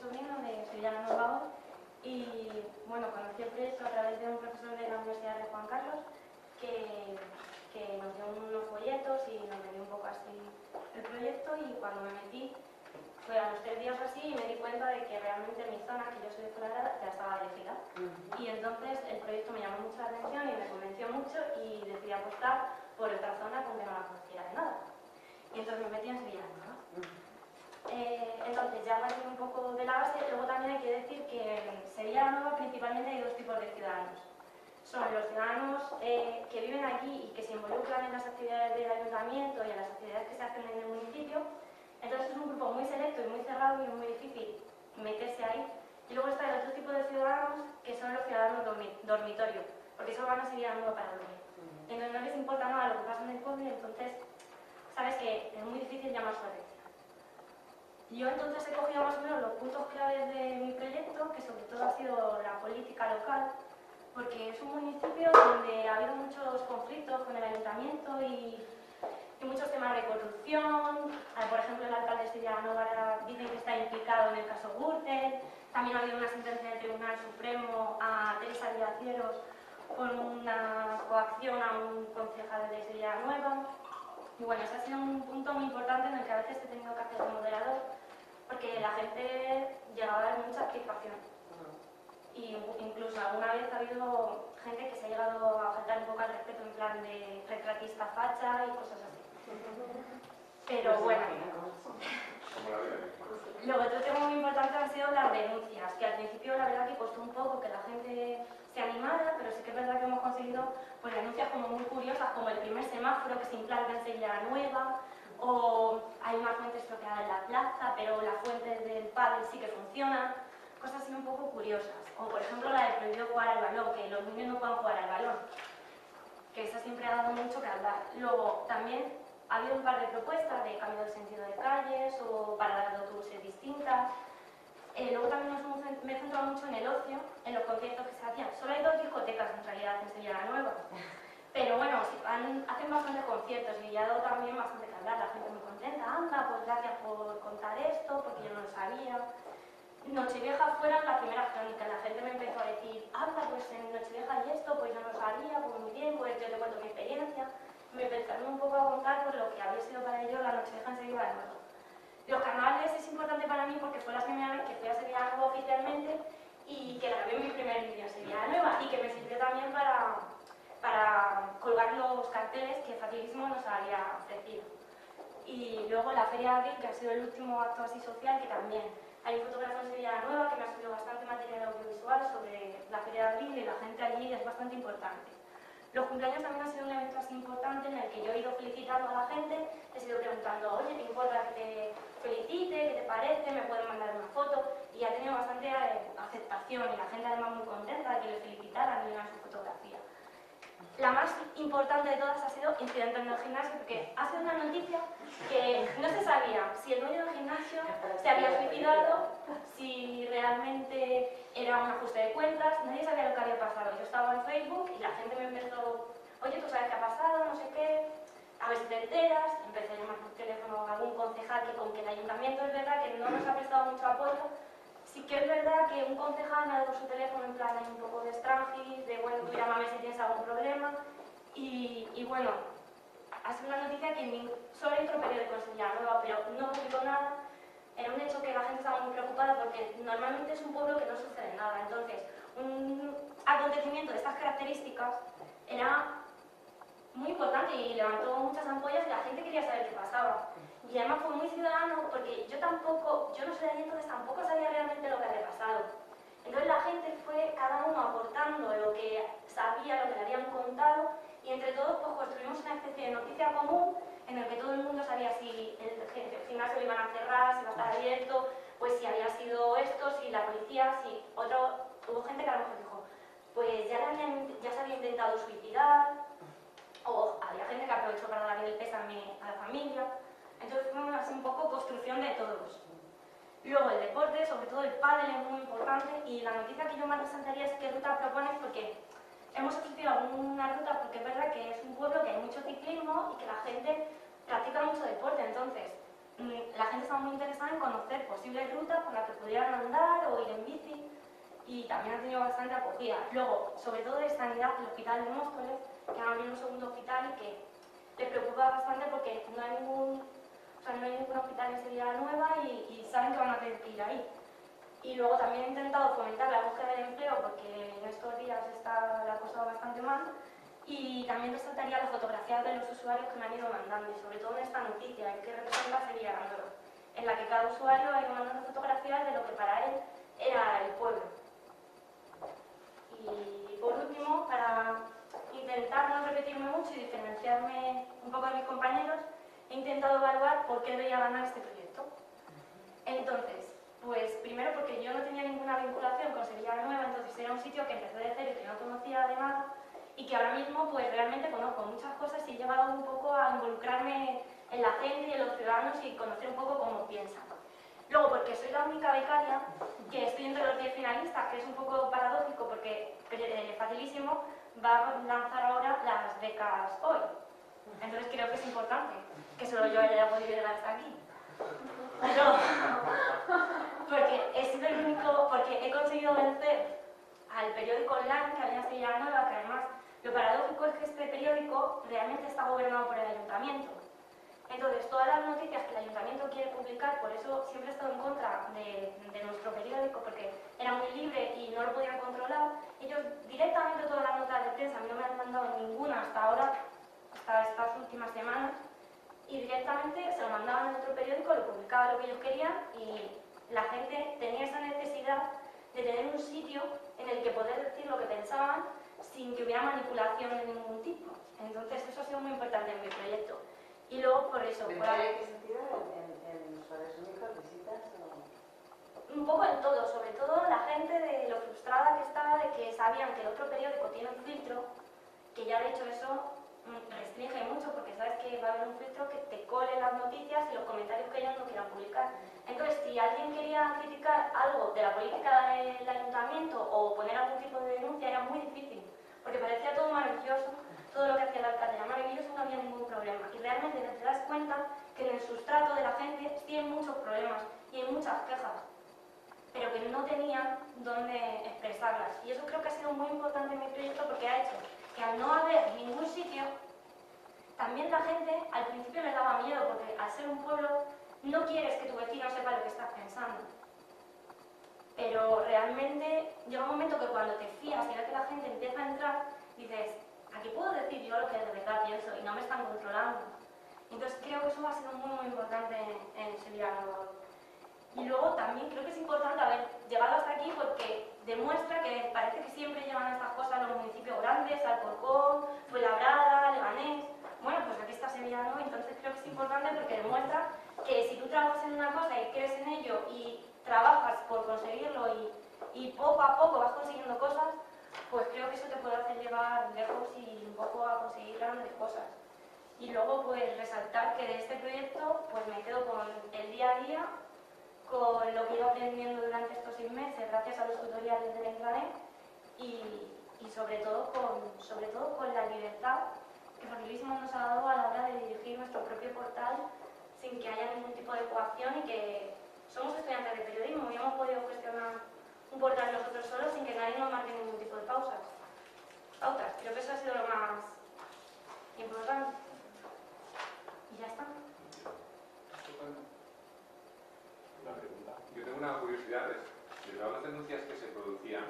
Saturnino de Sevilla Nueva. Y bueno, conocí el proyecto a través de un profesor de la Universidad de Juan Carlos que nos dio unos folletos y nos vendió un poco así el proyecto, y cuando me metí fue a los 3 días así y me di cuenta de que realmente mi zona, que yo soy de Fuenlabrada, ya estaba elegida. Y entonces el proyecto me llamó mucho la atención y me convenció mucho y decidí apostar por esta zona aunque no la conociera de nada. Y entonces me metí en Sevilla Nueva. Entonces, ya partiendo un poco de la base, luego también hay que decir que en Sevilla Nueva principalmente hay dos tipos de ciudadanos. Son los ciudadanos que viven aquí y que se involucran en las actividades del ayuntamiento y en las actividades que se hacen en el municipio. Entonces es un grupo muy selecto y muy cerrado y es muy difícil meterse ahí. Y luego está el otro tipo de ciudadanos, que son los ciudadanos dormitorio, porque solo van a Sevilla Nueva para dormir. Entonces no les importa nada lo que pasa en el pueblo y entonces sabes que es muy difícil llamar su atención. Yo entonces he cogido más o menos los puntos claves de mi proyecto, que sobre todo ha sido la política local, porque es un municipio donde ha habido muchos conflictos con el ayuntamiento y muchos temas de corrupción. Por ejemplo, el alcalde de Sevilla Nueva dicen que está implicado en el caso Gürtel. También ha habido una sentencia del Tribunal Supremo a Teresa Díaz Lleros por una coacción a un concejal de Sevilla Nueva. Y bueno, ese ha sido un punto muy importante en el que a veces he tenido que hacer de moderador, porque la gente llegaba a dar mucha crispación. Y incluso alguna vez ha habido gente que se ha llegado a faltar un poco al respeto en plan de retratista facha y cosas así. Pero bueno. Luego, otro tema muy importante han sido las denuncias, que al principio la verdad que costó un poco que la gente se animara, pero sí que es verdad que hemos conseguido pues, denuncias como muy curiosas, como el primer semáforo que se implanta en Sevilla Nueva, o hay una fuente estropeada en la plaza, pero la fuente del pádel sí que funciona, cosas así un poco curiosas. O por ejemplo la de prohibido jugar al balón, que los niños no pueden jugar al balón, que esa siempre ha dado mucho que hablar. Luego también ha habido un par de propuestas de cambio de sentido de calles o paradas de autobuses distintas. Luego también me he centrado mucho en el ocio, en los conciertos que se hacían. Solo hay 2 discotecas en realidad en Sevilla Nueva, pero bueno, hacen bastantes conciertos y ya ha dado también bastante que hablar. La gente muy contenta, anda, pues gracias por contar esto, porque yo no lo sabía. Nochevieja fuera la primera crónica, la gente me empezó a decir, anda, pues en Nochevieja y esto, pues yo no lo sabía, pues muy bien, pues yo te cuento mi experiencia. Me empezaron un poco a contar por lo que había sido para ellos la Nochevieja en Sevilla Nueva. Los carnavales es importante para mí porque fue la primera vez que fui a Sevilla Nueva oficialmente y que grabé mi primer vídeo en Sevilla Nueva y que me sirvió también para colgar los carteles que Facilísimo nos había ofrecido. Y luego la Feria de Abril, que ha sido el último acto así social, que también hay un fotógrafo en Sevilla Nueva que me ha subido bastante material audiovisual sobre la Feria de Abril y la gente allí es bastante importante. Los cumpleaños también han sido un evento así importante en el que yo he ido felicitando a la gente, les he ido preguntando, oye, ¿te importa que te felicite? ¿Qué te parece? ¿Me pueden mandar una foto? Y ha tenido bastante aceptación y la gente además muy contenta de que le felicitaran y vieran su fotografía. La más importante de todas ha sido incidente en el gimnasio, porque ha sido una noticia que no se sabía si el dueño del gimnasio se había suicidado, si realmente era un ajuste de cuentas, nadie sabía lo que había pasado. Yo estaba en Facebook y la gente me empezó, oye, ¿tú sabes qué ha pasado? No sé qué, a ver si te enteras. Empecé a llamar por teléfono a algún concejal que con que el ayuntamiento es verdad que no nos ha prestado mucho apoyo. Sí que es verdad que un concejal me ha dado su teléfono en plan un poco de estrangis, de bueno, tú llámame si tienes algún problema. Y bueno, ha sido una noticia que solo hay otro periódico en Sevilla Nueva, pero no publicó nada. Era un hecho que la gente estaba muy preocupada porque normalmente es un pueblo que no sucede nada. Entonces, un acontecimiento de estas características era muy importante y levantó muchas ampollas y la gente quería saber qué pasaba. Y además fue muy ciudadano porque yo no soy de allí, entonces tampoco sabía realmente lo que había pasado. Entonces la gente fue cada uno aportando lo que sabía, lo que le habían contado y entre todos pues construimos una especie de noticia común en el que todo el mundo sabía si el gimnasio lo iban a cerrar, si iba a estar abierto, pues si había sido esto, si la policía, si hubo gente que a lo mejor dijo, pues ya se había intentado suicidar, o había gente que aprovechó para darle el pésame a la familia. Entonces fue así un poco construcción de todos. Luego el deporte, sobre todo el pádel, es muy importante y la noticia que yo más resaltaría es qué ruta propones, porque hemos ofrecido alguna ruta porque es verdad que es un pueblo que hay mucho ciclismo y que la gente practica mucho deporte. Entonces, la gente estaba muy interesada en conocer posibles rutas por las que pudieran andar o ir en bici, y también ha tenido bastante acogida. Luego, sobre todo de sanidad, el hospital de Móstoles, que han abierto un segundo hospital y que les preocupa bastante porque no hay ningún hospital en Sevilla Nueva y saben que van a tener que ir ahí. Y luego también he intentado fomentar la búsqueda de empleo porque en estos días está la cosa bastante mal, y también resaltaría las fotografías de los usuarios que me han ido mandando, y sobre todo en esta noticia que representa Sevilla Nueva, en la que cada usuario ha ido mandando fotografías de lo que para él era el pueblo. Y por último, para intentar no repetirme mucho y diferenciarme un poco de mis compañeros, he intentado evaluar por qué debería ganar este proyecto. Entonces, pues primero porque yo no tenía ninguna vinculación con Sevilla Nueva, entonces era un sitio que empecé de cero y que no conocía de nada, y que ahora mismo pues realmente conozco muchas cosas y he llegado un poco a involucrarme en la gente y en los ciudadanos y conocer un poco cómo piensan. Luego, porque soy la única becaria que estoy entre los 10 finalistas, que es un poco paradójico porque Facilísimo va a lanzar ahora las becas hoy. Entonces creo que es importante que solo yo haya podido llegar hasta aquí. Pero, porque he sido el único, porque he conseguido vencer al periódico online que había en Sevilla Nueva, que además lo paradójico es que este periódico realmente está gobernado por el ayuntamiento. Entonces, todas las noticias que el ayuntamiento quiere publicar, por eso siempre he estado en contra de nuestro periódico, porque era muy libre y no lo podían controlar. Ellos directamente todas las notas de prensa, a mí no me han mandado ninguna hasta ahora, hasta estas últimas semanas, y directamente se lo mandaban en otro periódico, lo publicaba lo que ellos querían, y la gente tenía esa necesidad de tener un sitio en el que poder decir lo que pensaban sin que hubiera manipulación de ningún tipo. Entonces, eso ha sido muy importante en mi proyecto. Y luego por eso... ¿En qué sentido? ¿En usuarios únicos, visitas? Un poco en todo, sobre todo la gente de lo frustrada que estaba de que sabían que el otro periódico tiene un filtro, que ya de hecho eso restringe mucho porque sabes que va a haber un filtro que te cole las noticias y los comentarios que ellos no quieran publicar. Entonces, si alguien quería criticar algo de la política del ayuntamiento o poner algún tipo de denuncia, era muy difícil, porque parecía todo maravilloso. Todo lo que hacía el alcalde era maravilloso, no había ningún problema. Y realmente te das cuenta que en el sustrato de la gente sí hay muchos problemas y hay muchas quejas, pero que no tenían dónde expresarlas. Y eso creo que ha sido muy importante en mi proyecto porque ha hecho que al no haber ningún sitio, también la gente al principio les daba miedo porque al ser un pueblo no quieres que tu vecino sepa lo que estás pensando. Pero realmente llega un momento que cuando te fías y ves que la gente empieza a entrar, dices, aquí puedo decir yo lo que de verdad pienso y no me están controlando. Entonces creo que eso ha sido muy importante en Sevilla Nueva. Y luego también creo que es importante haber llegado hasta aquí porque demuestra que parece que siempre llevan estas cosas a los municipios grandes, Alcorcón, Fuenlabrada, Leganés. Bueno, pues aquí está Sevilla Nueva, entonces creo que es importante porque demuestra que si tú trabajas en una cosa y crees en ello y trabajas por conseguirlo y poco a poco vas consiguiendo cosas, pues creo que eso te puede hacer llegar lejos y un poco a conseguir grandes cosas. Y luego pues resaltar que de este proyecto pues me quedo con el día a día, con lo que he ido aprendiendo durante estos 6 meses gracias a los tutoriales del intranet y sobre todo con la libertad que Facilísimo nos ha dado a la hora de dirigir nuestro propio portal sin que haya ningún tipo de coacción y que somos estudiantes de periodismo y hemos podido gestionar un portal nosotros solos sin que nadie nos marque ningún tipo de pautas. Creo que eso ha sido lo más importante. Y ya está. Una pregunta. Yo tengo una curiosidad, de todas las denuncias que se producían,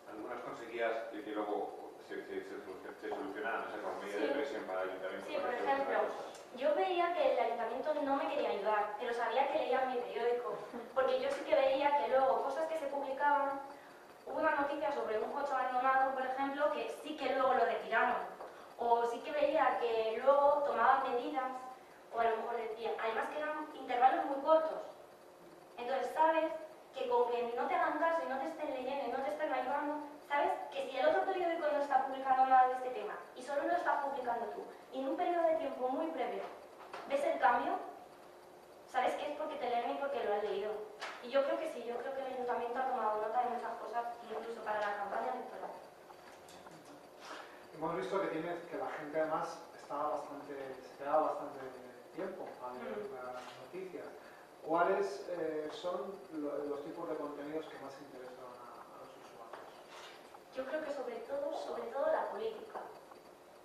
algunas conseguías que luego se solucionaran, o sea, con medida de presión para el ayuntamiento. Sí, por ejemplo, yo veía que el ayuntamiento no me quería ayudar, pero sabía que leía mi periódico, porque yo sí que veía que luego cosas que se publicaban, hubo una noticia sobre un coche abandonado, por ejemplo, que sí que luego lo retiraron, o sí que veía que luego tomaban medidas, o a lo mejor decían, además que eran intervalos muy cortos. Entonces sabes que con que no te hagan caso y no te estén leyendo y no te estén ayudando, sabes que si el otro periódico no está publicando nada de este tema y solo lo estás publicando tú, y en un periodo de tiempo muy breve ves el cambio, sabes que es porque te leen y porque lo has leído. Y yo creo que sí, yo creo que el ayuntamiento ha tomado nota de muchas cosas, incluso para la campaña electoral. Hemos visto que la gente además se quedaba bastante tiempo a leer las noticias. ¿Cuáles son los tipos de contenidos que más interesan a los usuarios? Yo creo que sobre todo la política.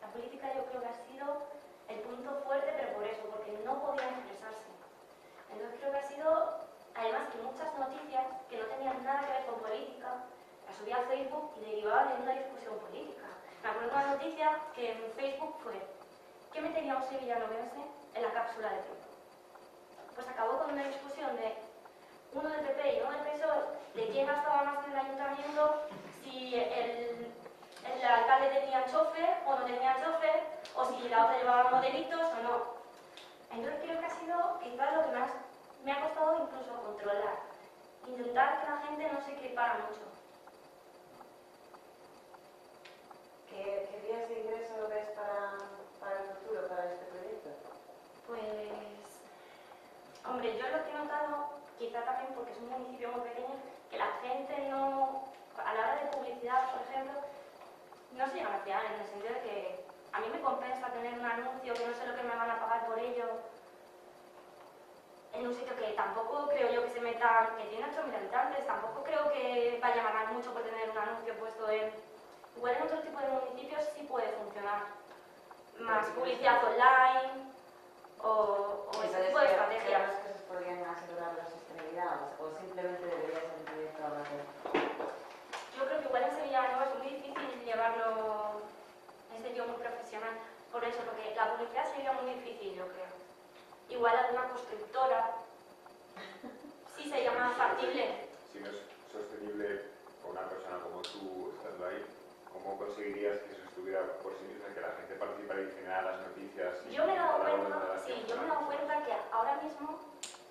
La política yo creo que ha sido el punto fuerte, pero por eso, porque no podían expresarse. Entonces creo que ha sido, además que muchas noticias que no tenían nada que ver con política, las subía a Facebook y derivaban en una discusión política. Me acuerdo de una noticia que en Facebook fue: ¿qué metería un sevillanovense en la cápsula de Trump? Pues acabó con una discusión de uno del PP y uno del PSOE, de quién gastaba más en el ayuntamiento, si el alcalde tenía chofer o no tenía chofer, o si la otra llevaba modelitos o no. Entonces creo que ha sido quizás lo que más me ha costado incluso controlar. Intentar que la gente no se equipara mucho. ¿Qué vías de ingreso ves para el futuro, para este proyecto? Pues, hombre, yo lo que he notado, quizá también porque es un municipio muy pequeño, que la gente no, a la hora de publicidad, por ejemplo, no se llegan a fiar, en el sentido de que a mí me compensa tener un anuncio que no sé lo que me van a pagar por ello, en un sitio que tampoco creo yo que se metan, que tiene 8.000 habitantes, tampoco creo que vaya a ganar mucho por tener un anuncio puesto en... Igual en otro tipo de municipios sí puede funcionar. Más publicidad online o ese tipo de estrategias. ¿Crees que se podrían asegurar la sostenibilidad o simplemente debería ser un proyecto amateur? Yo creo que igual en Sevilla Nueva es muy difícil llevarlo en sentido muy profesional. Por eso, porque la publicidad sería muy difícil, yo creo. Igual alguna constructora sí sería más factible. Si no es sostenible con una persona como tú estando ahí, ¿cómo conseguirías que eso estuviera por sí misma, que la gente participara y generara las noticias? Yo me he dado cuenta que ahora mismo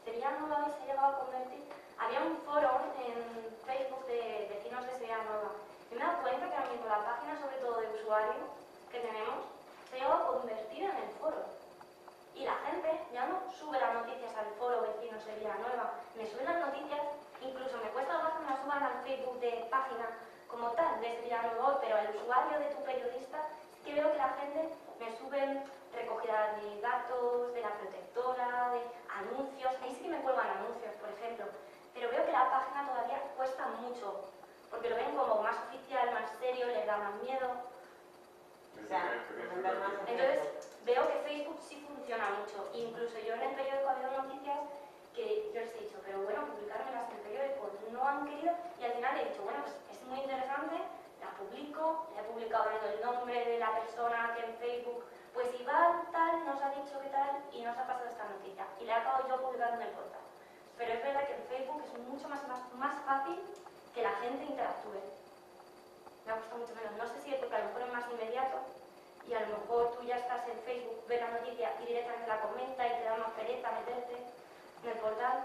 Sevilla Nueva se ha llegado a convertir. Había un foro en Facebook de vecinos de Sevilla Nueva. Y me he dado cuenta que ahora mismo la página, sobre todo de usuario que tenemos, se ha llegado a convertir en el foro. Y la gente ya no sube las noticias al foro vecinos de Villanueva, me suben las noticias, incluso me cuesta más que me las suban al Facebook de página como tal, de Villanueva hoy, pero el usuario de tu periodista, sí que veo que la gente me suben recogida de datos, de la protectora, de anuncios, ahí sí que me cuelgan anuncios, por ejemplo, pero veo que la página todavía cuesta mucho, porque lo ven como más oficial, más serio, les da más miedo. O sea, vender más en Entonces, Facebook. veo que Facebook sí funciona mucho. Incluso yo en el periódico ha habido noticias que yo les he dicho, pero bueno, publicármelas en el periódico. No han querido y al final he dicho, bueno, pues es muy interesante, la publico, la he publicado dando el nombre de la persona que en Facebook, pues Iván tal, nos ha dicho que tal y nos ha pasado esta noticia. Y la he acabado yo publicando en el portal. Pero es verdad que en Facebook es mucho más fácil que la gente interactúe. Me ha costado mucho menos. No sé si es porque a lo mejor es más inmediato y a lo mejor tú ya estás en Facebook, ves la noticia y directamente la comenta y te da más pereza meterte en el portal.